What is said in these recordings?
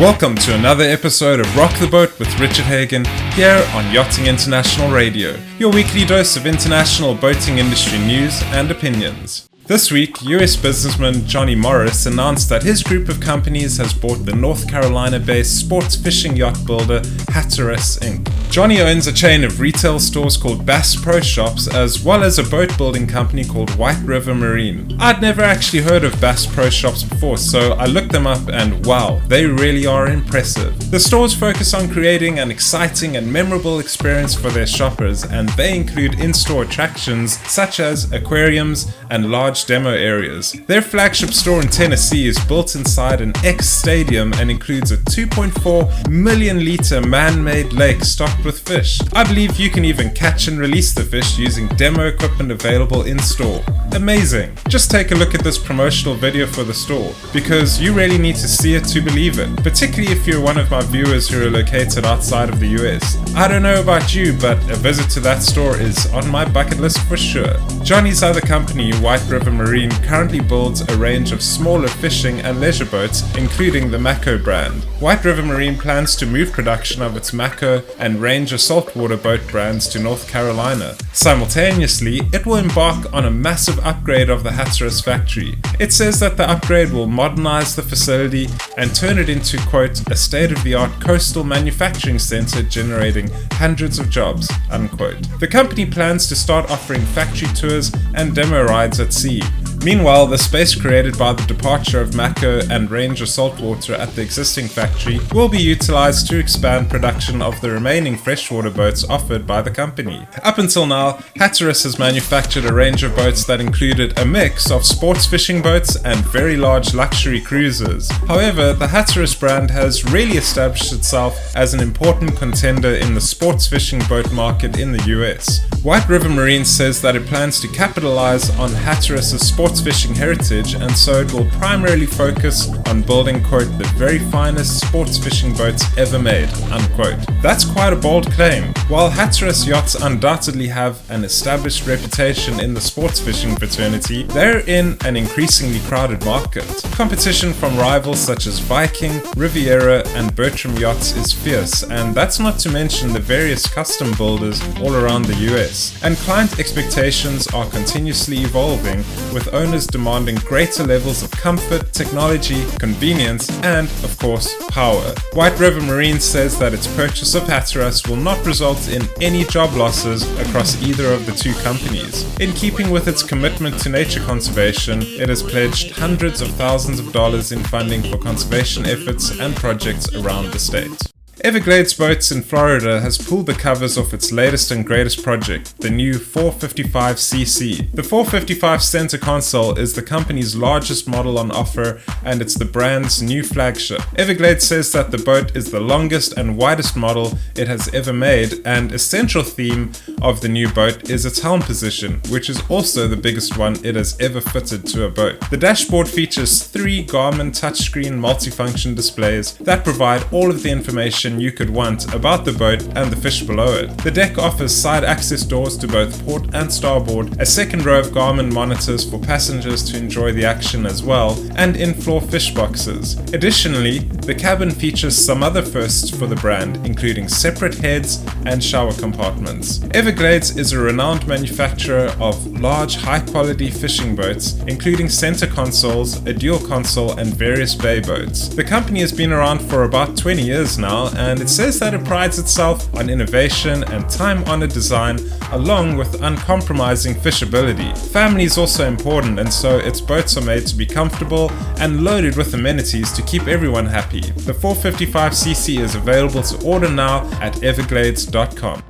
Welcome to another episode of Rock the Boat with Richard Hagan here on Yachting International Radio, your weekly dose of international boating industry news and opinions. This week, US businessman Johnny Morris announced that his group of companies has bought the North Carolina-based sports fishing yacht builder Hatteras Inc. Johnny owns a chain of retail stores called Bass Pro Shops, as well as a boat building company called White River Marine. I'd never actually heard of Bass Pro Shops before, so I looked them up and wow, they really are impressive. The stores focus on creating an exciting and memorable experience for their shoppers, and they include in-store attractions such as aquariums and large demo areas. Their flagship store in Tennessee is built inside an ex-stadium and includes a 2.4 million litre man-made lake stocked with fish. I believe you can even catch and release the fish using demo equipment available in-store. Amazing! Just take a look at this promotional video for the store, because you really need to see it to believe it, particularly if you're one of my viewers who are located outside of the US. I don't know about you, but a visit to that store is on my bucket list for sure. Johnny's other company, White River Marine, currently builds a range of smaller fishing and leisure boats, including the Mako brand. White River Marine plans to move production of its Mako and range of saltwater boat brands to North Carolina. Simultaneously, it will embark on a massive upgrade of the Hatteras factory. It says that the upgrade will modernize the facility and turn it into, quote, a state-of-the-art coastal manufacturing center generating hundreds of jobs, unquote. The company plans to start offering factory tours and demo rides at sea. Meanwhile, the space created by the departure of Mako and range of saltwater at the existing factory will be utilized to expand production of the remaining freshwater boats offered by the company. Up until now, Hatteras has manufactured a range of boats that included a mix of sports fishing boats and very large luxury cruisers. However, the Hatteras brand has really established itself as an important contender in the sports fishing boat market in the US. White River Marine says that it plans to capitalize on Hatteras' sports fishing heritage, and so it will primarily focus on building, quote, the very finest sports fishing boats ever made, unquote. That's quite a bold claim. While Hatteras Yachts undoubtedly have an established reputation in the sports fishing fraternity, they're in an increasingly crowded market. Competition from rivals such as Viking, Riviera, and Bertram Yachts is fierce, and that's not to mention the various custom builders all around the US. And client expectations are continuously evolving, with owners demanding greater levels of comfort, technology, convenience, and, of course, power. White River Marine says that its purchase of Hatteras will not result in any job losses across either of the two companies. In keeping with its commitment to nature conservation, it has pledged hundreds of thousands of dollars in funding for conservation efforts and projects around the state. Everglades Boats in Florida has pulled the covers off its latest and greatest project, the new 455CC. The 455 center console is the company's largest model on offer, and it's the brand's new flagship. Everglades says that the boat is the longest and widest model it has ever made, and a central theme of the new boat is its helm position, which is also the biggest one it has ever fitted to a boat. The dashboard features 3 Garmin touchscreen multifunction displays that provide all of the information you could want about the boat and the fish below it. The deck offers side access doors to both port and starboard, a second row of Garmin monitors for passengers to enjoy the action as well, and in-floor fish boxes. Additionally, the cabin features some other firsts for the brand, including separate heads and shower compartments. Everglades is a renowned manufacturer of large, high-quality fishing boats, including center consoles, a dual console, and various bay boats. The company has been around for about 20 years now, and it says that it prides itself on innovation and time-honored design, along with uncompromising fishability. Family is also important, and so its boats are made to be comfortable and loaded with amenities to keep everyone happy. The 455cc is available to order now at everglades.com.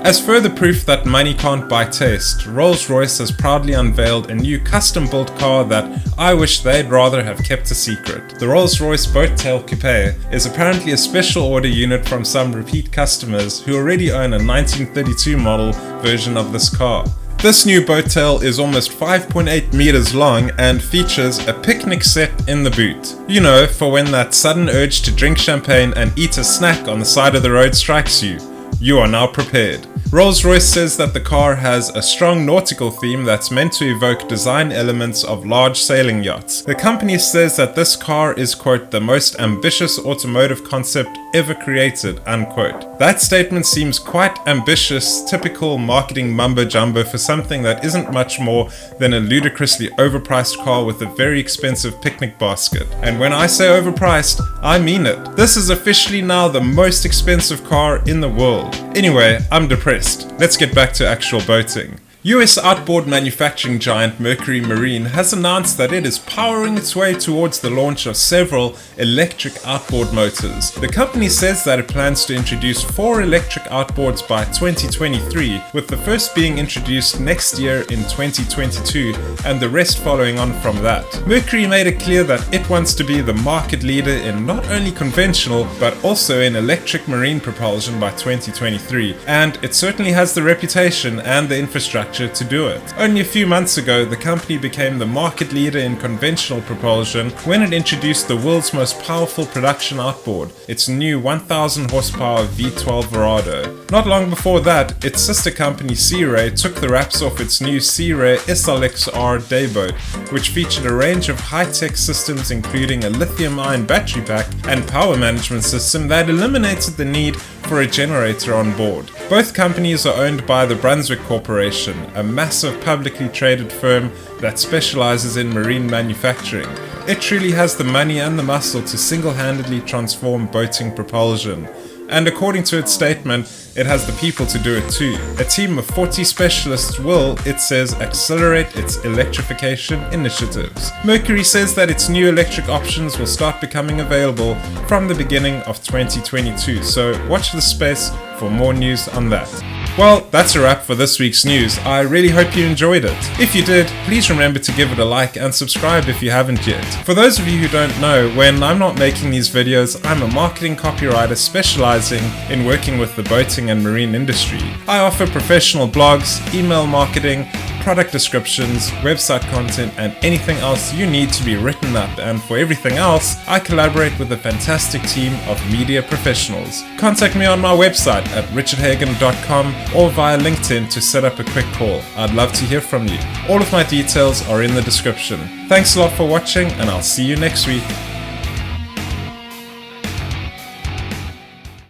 As further proof that money can't buy taste, Rolls-Royce has proudly unveiled a new custom-built car that I wish they'd rather have kept a secret. The Rolls-Royce Boat Tail Coupe is apparently a special order unit from some repeat customers who already own a 1932 model version of this car. This new boat tail is almost 5.8 meters long and features a picnic set in the boot. You know, for when that sudden urge to drink champagne and eat a snack on the side of the road strikes you. You are now prepared. Rolls-Royce says that the car has a strong nautical theme that's meant to evoke design elements of large sailing yachts. The company says that this car is, quote, the most ambitious automotive concept ever created, unquote. That statement seems quite ambitious, typical marketing mumbo-jumbo for something that isn't much more than a ludicrously overpriced car with a very expensive picnic basket. And when I say overpriced, I mean it. This is officially now the most expensive car in the world. Anyway, I'm depressed. Let's get back to actual boating. US outboard manufacturing giant Mercury Marine has announced that it is powering its way towards the launch of several electric outboard motors. The company says that it plans to introduce 4 electric outboards by 2023, with the first being introduced next year in 2022 and the rest following on from that. Mercury made it clear that it wants to be the market leader in not only conventional but also in electric marine propulsion by 2023, and it certainly has the reputation and the infrastructure to do it. Only a few months ago, the company became the market leader in conventional propulsion when it introduced the world's most powerful production outboard, its new 1000 horsepower V12 Verado. Not long before that, its sister company Sea Ray took the wraps off its new Sea Ray SLX-R dayboat, which featured a range of high-tech systems including a lithium-ion battery pack and power management system that eliminated the need for a generator on board. Both companies are owned by the Brunswick Corporation, a massive publicly traded firm that specializes in marine manufacturing. It truly has the money and the muscle to single-handedly transform boating propulsion. And according to its statement, it has the people to do it too. A team of 40 specialists will, it says, accelerate its electrification initiatives. Mercury says that its new electric options will start becoming available from the beginning of 2022, so watch this space for more news on that. Well, that's a wrap for this week's news. I really hope you enjoyed it. If you did, please remember to give it a like and subscribe if you haven't yet. For those of you who don't know, when I'm not making these videos, I'm a marketing copywriter specializing in working with the boating and marine industry. I offer professional blogs, email marketing, product descriptions, website content, and anything else you need to be written up, and for everything else, I collaborate with a fantastic team of media professionals. Contact me on my website at richardhagan.com or via LinkedIn to set up a quick call. I'd love to hear from you. All of my details are in the description. Thanks a lot for watching, and I'll see you next week.